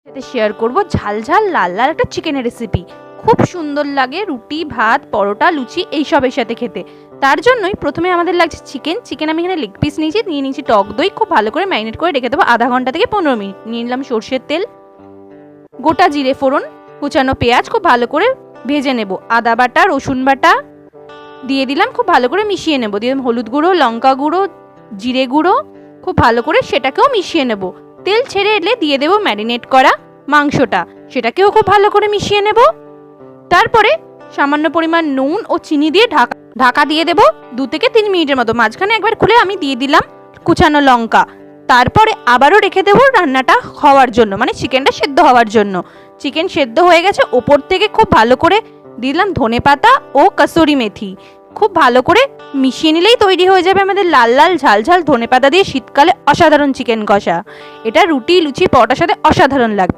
সাথে শেয়ার করব ঝাল ঝাল লাল লাল একটা চিকেনের রেসিপি। খুব সুন্দর লাগে রুটি, ভাত, পরোটা, লুচি এইসবের সাথে খেতে। তার জন্যই প্রথমে আমাদের লাগছে চিকেন। আমি এখানে লেগ পিস নিয়ে নিয়েছি টক দই। খুব ভালো করে ম্যারিনেট করে রেখে দেবো আধা ঘন্টা থেকে 15 মিনিট। নিয়ে নিলাম সর্ষের তেল, গোটা জিরে ফোড়ন, কুচানো পেঁয়াজ খুব ভালো করে ভেজে নেব। আদা বাটা, রসুন বাটা দিয়ে দিলাম, খুব ভালো করে মিশিয়ে নেব। দিয়ে হলুদ গুঁড়ো, লঙ্কা গুঁড়ো, জিরে গুঁড়ো, খুব ভালো করে সেটাকেও মিশিয়ে নেব। তেল ছেড়ে এলে দিয়ে দেবো ম্যারিনেট করা মাংসটা, সেটাকেও খুব ভালো করে মিশিয়ে নেব। তারপরে সামান্য পরিমাণ নুন ও চিনি দিয়ে ঢাকা দিয়ে দেবো 2 থেকে 3 মিনিটের মতো। মাঝখানে একবার খুলে আমি দিয়ে দিলাম কুচানো লঙ্কা। তারপরে আবারও রেখে দেবো রান্নাটা হওয়ার জন্য, মানে চিকেনটা সেদ্ধ হওয়ার জন্য। চিকেন সেদ্ধ হয়ে গেছে, ওপর থেকে খুব ভালো করে দিলাম ধনেপাতা ও কসুরি মেথি। খুব ভালো করে মিশিয়ে নিলেই তৈরি হয়ে যাবে আমাদের লাল লাল ঝাল ঝাল ধনেপাতা দিয়ে শীতকালে অসাধারণ চিকেন কষা। এটা রুটি, লুচি, পরোটার সাথে অসাধারণ লাগবে।